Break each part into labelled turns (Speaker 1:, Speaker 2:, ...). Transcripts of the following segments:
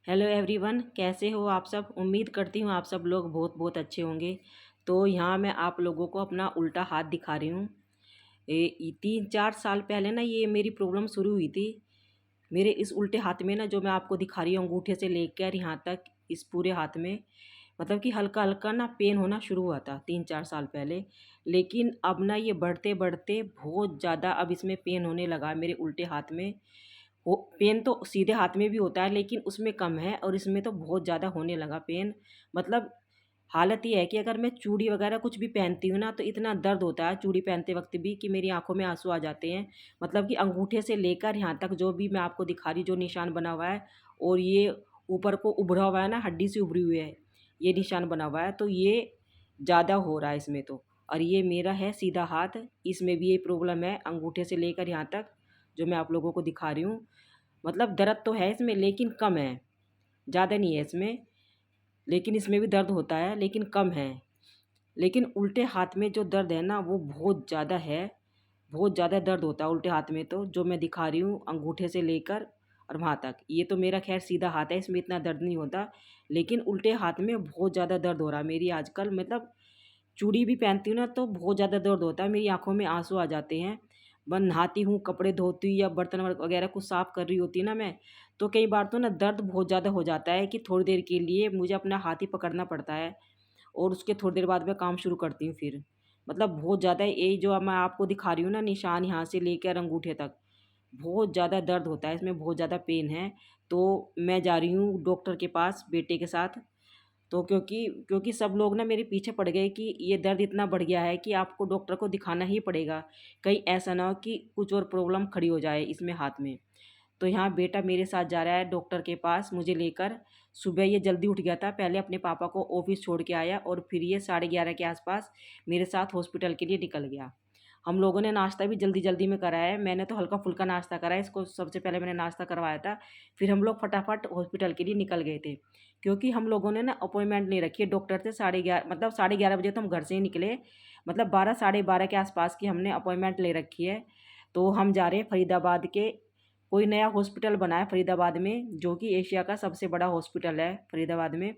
Speaker 1: Hello everyone, कैसे हो आप सब। उम्मीद करती हूँ आप सब लोग बहुत बहुत अच्छे होंगे। तो यहाँ मैं आप लोगों को अपना उल्टा हाथ दिखा रही हूँ। 3-4 साल पहले ना ये मेरी प्रॉब्लम शुरू हुई थी। मेरे इस उल्टे हाथ में ना, जो मैं आपको दिखा रही हूँ, अंगूठे से लेकर यहाँ तक इस पूरे हाथ में मतलब कि हल्का हल्का ना पेन होना शुरू हुआ था 3-4 साल पहले। लेकिन अब ना ये बढ़ते बढ़ते बहुत ज़्यादा अब इसमें पेन होने लगा मेरे उल्टे हाथ में। वो पेन तो सीधे हाथ में भी होता है लेकिन उसमें कम है, और इसमें तो बहुत ज़्यादा होने लगा पेन। मतलब हालत ये है कि अगर मैं चूड़ी वगैरह कुछ भी पहनती हूँ ना, तो इतना दर्द होता है चूड़ी पहनते वक्त भी कि मेरी आंखों में आंसू आ जाते हैं। मतलब कि अंगूठे से लेकर यहाँ तक जो भी मैं आपको दिखा रही, जो निशान बना हुआ है, और ये ऊपर को उभरा हुआ है ना, हड्डी से उभरी हुई है, ये निशान बना हुआ है, तो ये ज़्यादा हो रहा है इसमें तो। और ये मेरा है सीधा हाथ, इसमें भी ये प्रॉब्लम है अंगूठे से लेकर यहाँ तक, जो मैं आप लोगों को दिखा रही हूँ। मतलब दर्द तो है इसमें लेकिन कम है, ज़्यादा नहीं है इसमें। लेकिन इसमें भी दर्द होता है लेकिन कम है। लेकिन उल्टे हाथ में जो दर्द है ना, वो बहुत ज़्यादा है। बहुत ज़्यादा दर्द होता है उल्टे हाथ में, तो जो मैं दिखा रही हूँ अंगूठे से लेकर और वहाँ तक। ये तो मेरा खैर सीधा हाथ है, इसमें इतना दर्द नहीं होता। लेकिन उल्टे हाथ में बहुत ज़्यादा दर्द हो रहा है मेरी आजकल। मतलब चूड़ी भी पहनती हूँ ना, तो बहुत ज़्यादा दर्द होता है, मेरी आंखों में आंसू आ जाते हैं। मैं नहाती हूँ, कपड़े धोती हूँ या बर्तन वगैरह कुछ साफ़ कर रही होती है ना मैं, तो कई बार तो ना दर्द बहुत ज़्यादा हो जाता है कि थोड़ी देर के लिए मुझे अपना हाथ ही पकड़ना पड़ता है, और उसके थोड़ी देर बाद मैं काम शुरू करती हूँ फिर। मतलब बहुत ज़्यादा ये जो अब मैं आपको दिखा रही हूँ ना, निशान यहाँ से लेकर अंगूठे तक, बहुत ज़्यादा दर्द होता है इसमें, बहुत ज़्यादा पेन है। तो मैं जा रही हूँ डॉक्टर के पास बेटे के साथ। तो क्योंकि क्योंकि सब लोग ना मेरे पीछे पड़ गए कि ये दर्द इतना बढ़ गया है कि आपको डॉक्टर को दिखाना ही पड़ेगा, कहीं ऐसा ना हो कि कुछ और प्रॉब्लम खड़ी हो जाए इसमें हाथ में। तो यहाँ बेटा मेरे साथ जा रहा है डॉक्टर के पास मुझे लेकर। सुबह ये जल्दी उठ गया था, पहले अपने पापा को ऑफिस छोड़ के आया, और फिर ये 11:30 के आसपास मेरे साथ हॉस्पिटल के लिए निकल गया। हम लोगों ने नाश्ता भी जल्दी जल्दी में करा है, मैंने तो हल्का फुल्का नाश्ता करा है, इसको सबसे पहले मैंने नाश्ता करवाया था। फिर हम लोग फटाफट हॉस्पिटल के लिए निकल गए थे, क्योंकि हम लोगों ने ना अपॉइंटमेंट नहीं रखी है डॉक्टर से। 11:30 मतलब 11:30 बजे तो हम घर से ही निकले। मतलब 12 साढ़े 12 के आसपास की हमने अपॉइंटमेंट ले रखी है। तो हम जा रहे हैं फरीदाबाद के, कोई नया हॉस्पिटल बना है फरीदाबाद में, जो कि एशिया का सबसे बड़ा हॉस्पिटल है फरीदाबाद में।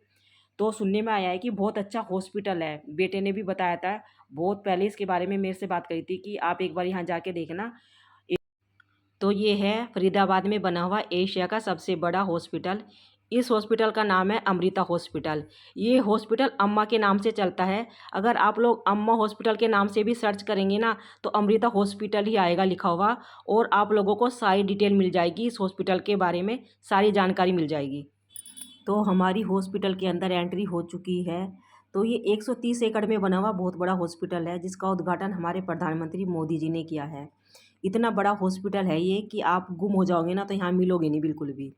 Speaker 1: तो सुनने में आया है कि बहुत अच्छा हॉस्पिटल है, बेटे ने भी बताया था। बहुत पहले इसके बारे में मेरे से बात करी थी कि आप एक बार यहाँ जाके देखना। तो ये है फरीदाबाद में बना हुआ एशिया का सबसे बड़ा हॉस्पिटल। इस हॉस्पिटल का नाम है अमृता हॉस्पिटल। ये हॉस्पिटल अम्मा के नाम से चलता है। अगर आप लोग अम्मा हॉस्पिटल के नाम से भी सर्च करेंगे ना, तो अमृता हॉस्पिटल ही आएगा लिखा हुआ, और आप लोगों को सारी डिटेल मिल जाएगी इस हॉस्पिटल के बारे में, सारी जानकारी मिल जाएगी। तो हमारी हॉस्पिटल के अंदर एंट्री हो चुकी है। तो ये 130 एकड़ में बना हुआ बहुत बड़ा हॉस्पिटल है, जिसका उद्घाटन हमारे प्रधानमंत्री मोदी जी ने किया है। इतना बड़ा हॉस्पिटल है ये कि आप गुम हो जाओगे ना, तो यहाँ मिलोगे नहीं बिल्कुल भी।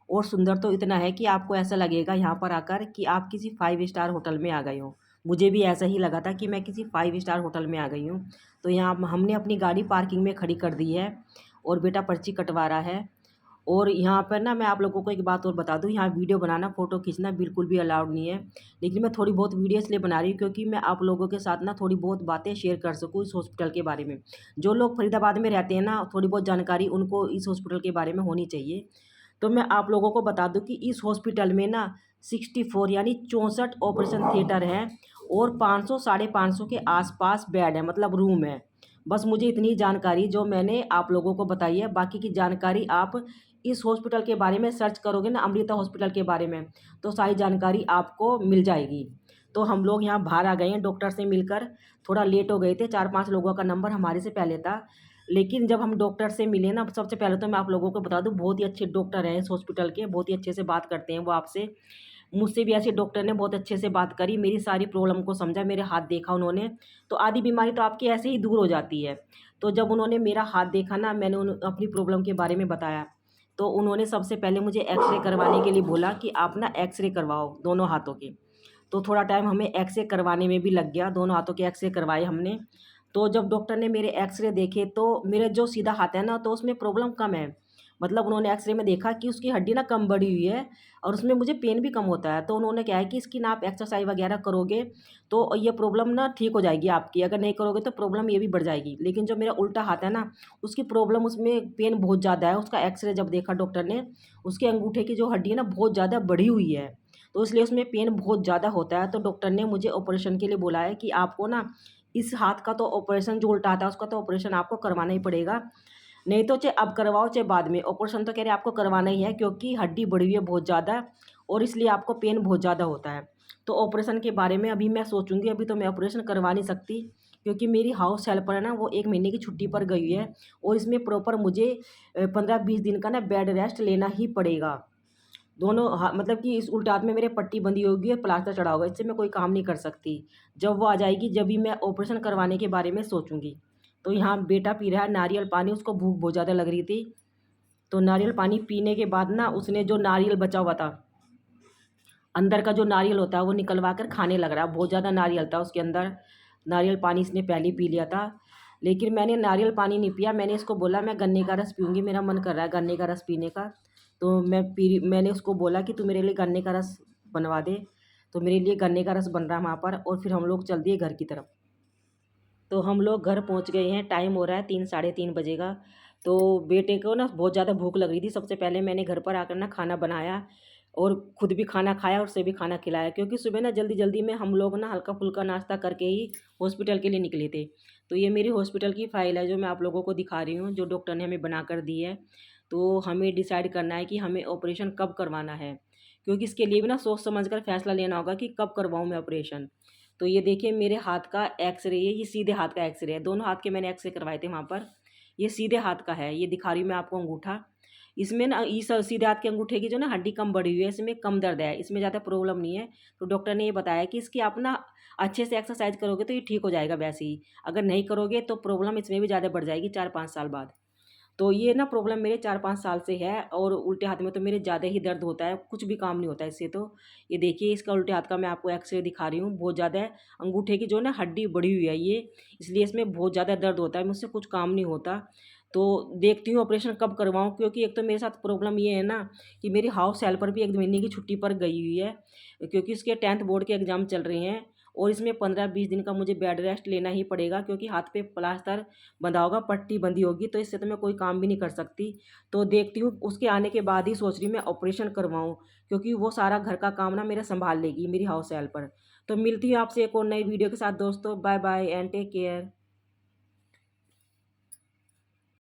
Speaker 1: और सुंदर तो इतना है कि आपको ऐसा लगेगा यहाँ पर आकर कि आप किसी 5 स्टार होटल में आ गए हो। मुझे भी ऐसा ही लगा था कि मैं किसी 5 स्टार होटल में आ गई हूँ। तो यहाँ हमने अपनी गाड़ी पार्किंग में खड़ी कर दी है, और बेटा पर्ची कटवा रहा है। और यहाँ पर ना मैं आप लोगों को एक बात और बता दूँ, यहाँ वीडियो बनाना, फ़ोटो खींचना बिल्कुल भी अलाउड नहीं है। लेकिन मैं थोड़ी बहुत वीडियो इसलिए बना रही हूँ क्योंकि मैं आप लोगों के साथ ना थोड़ी बहुत बातें शेयर कर सकूँ इस हॉस्पिटल के बारे में। जो लोग फरीदाबाद में रहते हैं ना, थोड़ी बहुत जानकारी उनको इस हॉस्पिटल के बारे में होनी चाहिए। तो मैं आप लोगों को बता दूँ कि इस हॉस्पिटल में ना 64 यानी 64 ऑपरेशन थिएटर हैं, और 500 साढ़े 500 के आसपास बेड है, मतलब रूम है। बस मुझे इतनी जानकारी जो मैंने आप लोगों को बताई है, बाकी की जानकारी आप इस हॉस्पिटल के बारे में सर्च करोगे ना, अमृता हॉस्पिटल के बारे में, तो सारी जानकारी आपको मिल जाएगी। तो हम लोग यहाँ बाहर आ गए हैं डॉक्टर से मिलकर। थोड़ा लेट हो गए थे, 4-5 लोगों का नंबर हमारे से पहले था। लेकिन जब हम डॉक्टर से मिले ना, सबसे पहले तो मैं आप लोगों को बता दूं, बहुत ही अच्छे डॉक्टर हैं इस हॉस्पिटल के, बहुत ही अच्छे से बात करते हैं वो आपसे। मुझसे भी ऐसे डॉक्टर ने बहुत अच्छे से बात करी, मेरी सारी प्रॉब्लम को समझा, मेरे हाथ देखा उन्होंने। तो आधी बीमारी तो आपकी ऐसे ही दूर हो जाती है। तो जब उन्होंने मेरा हाथ देखा ना, मैंने अपनी प्रॉब्लम के बारे में बताया, तो उन्होंने सबसे पहले मुझे एक्सरे करवाने के लिए बोला कि आप ना एक्सरे करवाओ दोनों हाथों के। तो थोड़ा टाइम हमें एक्सरे करवाने में भी लग गया, दोनों हाथों के एक्सरे करवाए हमने। तो जब डॉक्टर ने मेरे एक्सरे देखे, तो मेरे जो सीधा हाथ है ना, तो उसमें प्रॉब्लम कम है। मतलब उन्होंने एक्सरे में देखा कि उसकी हड्डी ना कम बढ़ी हुई है और उसमें मुझे पेन भी कम होता है। तो उन्होंने क्या है कि इसकी ना आप एक्सरसाइज वगैरह करोगे तो ये प्रॉब्लम ना ठीक हो जाएगी आपकी, अगर नहीं करोगे तो प्रॉब्लम ये भी बढ़ जाएगी। लेकिन जो मेरा उल्टा हाथ है ना, उसकी प्रॉब्लम, उसमें पेन बहुत ज़्यादा है। उसका एक्सरे जब देखा डॉक्टर ने, उसके अंगूठे की जो हड्डी है ना बहुत ज़्यादा बढ़ी हुई है, तो इसलिए उसमें पेन बहुत ज़्यादा होता है। तो डॉक्टर ने मुझे ऑपरेशन के लिए बोला है कि आपको ना इस हाथ का तो ऑपरेशन, जो उल्टा आता है उसका तो ऑपरेशन आपको करवाना ही पड़ेगा। नहीं तो चाहे अब करवाओ चाहे बाद में, ऑपरेशन तो कह रहे आपको करवाना ही है क्योंकि हड्डी बढ़ी हुई है बहुत ज़्यादा और इसलिए आपको पेन बहुत ज़्यादा होता है। तो ऑपरेशन के बारे में अभी मैं सोचूंगी, अभी तो मैं ऑपरेशन करवा नहीं सकती क्योंकि मेरी हाउस हेल्पर है ना, वो 1 महीने की छुट्टी पर गई हुई है और इसमें प्रॉपर मुझे 15-20 दिन का ना बेड रेस्ट लेना ही पड़ेगा। दोनों मतलब कि इस उल्टे हाथ में मेरे पट्टी बंधी होगी और प्लास्टर चढ़ा होगा, इससे मैं कोई काम नहीं कर सकती। जब वो आ जाएगी जब भी मैं ऑपरेशन करवाने के बारे में सोचूंगी। तो यहाँ बेटा पी रहा है नारियल पानी, उसको भूख बहुत ज़्यादा लग रही थी। तो नारियल पानी पीने के बाद ना उसने जो नारियल बचा हुआ था, अंदर का जो नारियल होता है वो निकलवा कर खाने लग रहा है। बहुत ज़्यादा नारियल था उसके अंदर। नारियल पानी इसने पहले ही पी लिया था, लेकिन मैंने नारियल पानी नहीं पिया। मैंने इसको बोला मैं गन्ने का रस पीऊँगी, मेरा मन कर रहा है गन्ने का रस पीने का। तो मैंने उसको बोला कि तू मेरे लिए गन्ने का रस बनवा दे। तो मेरे लिए गन्ने का रस बन रहा है वहाँ पर और फिर हम लोग चल दिए घर की तरफ। तो हम लोग घर पहुंच गए हैं, टाइम हो रहा है 3 साढ़े 3 बजे का। तो बेटे को ना बहुत ज़्यादा भूख लग रही थी। सबसे पहले मैंने घर पर आकर ना खाना बनाया और खुद भी खाना खाया और उसे भी खाना खिलाया, क्योंकि सुबह ना जल्दी जल्दी में हम लोग ना हल्का फुल्का नाश्ता करके ही हॉस्पिटल के लिए निकले थे। तो ये मेरी हॉस्पिटल की फ़ाइल है जो मैं आप लोगों को दिखा रही हूँ, जो डॉक्टर ने हमें बना कर दी है। तो हमें डिसाइड करना है कि हमें ऑपरेशन कब करवाना है, क्योंकि इसके लिए भी ना सोच समझ कर फैसला लेना होगा कि कब करवाऊँ मैं ऑपरेशन। तो ये देखिए मेरे हाथ का एक्सरे है, ये सीधे हाथ का एक्सरे है। दोनों हाथ के मैंने एक्सरे करवाए थे वहाँ पर। ये सीधे हाथ का है, ये दिखा रही हूँ मैं आपको अंगूठा। इसमें ना इस सीधे हाथ के अंगूठे की जो ना हड्डी कम बढ़ी हुई है, इसमें कम दर्द है, इसमें ज़्यादा प्रॉब्लम नहीं है। तो डॉक्टर ने ये बताया कि इसकी आप ना अच्छे से एक्सरसाइज करोगे तो ये ठीक हो जाएगा वैसे ही। अगर नहीं करोगे तो प्रॉब्लम इसमें भी ज़्यादा बढ़ जाएगी 4-5 साल बाद। तो ये ना प्रॉब्लम मेरे 4-5 साल से है और उल्टे हाथ में तो मेरे ज़्यादा ही दर्द होता है, कुछ भी काम नहीं होता है इससे। तो ये देखिए इसका उल्टे हाथ का मैं आपको एक्सरे दिखा रही हूँ, बहुत ज़्यादा है। अंगूठे की जो ना हड्डी बढ़ी हुई है ये, इसलिए इसमें बहुत ज़्यादा दर्द होता है, मुझसे कुछ काम नहीं होता। तो देखती हूँ ऑपरेशन कब करवाऊँ, क्योंकि एक तो मेरे साथ प्रॉब्लम ये है ना कि मेरी हाउस हेल्पर भी 1 महीने की छुट्टी पर गई हुई है, क्योंकि उसके 10th बोर्ड के एग्ज़ाम चल रहे हैं और इसमें 15-20 दिन का मुझे बेड रेस्ट लेना ही पड़ेगा, क्योंकि हाथ पे प्लास्टर बंधा होगा, पट्टी बंधी होगी, तो इससे तो मैं कोई काम भी नहीं कर सकती। तो देखती हूँ उसके आने के बाद ही सोच रही हूँ मैं ऑपरेशन करवाऊँ, क्योंकि वो सारा घर का काम ना मेरा संभाल लेगी मेरी हाउस हेल्पर। तो मिलती हूँ आपसे एक और नई वीडियो के साथ दोस्तों। Bye bye and take care.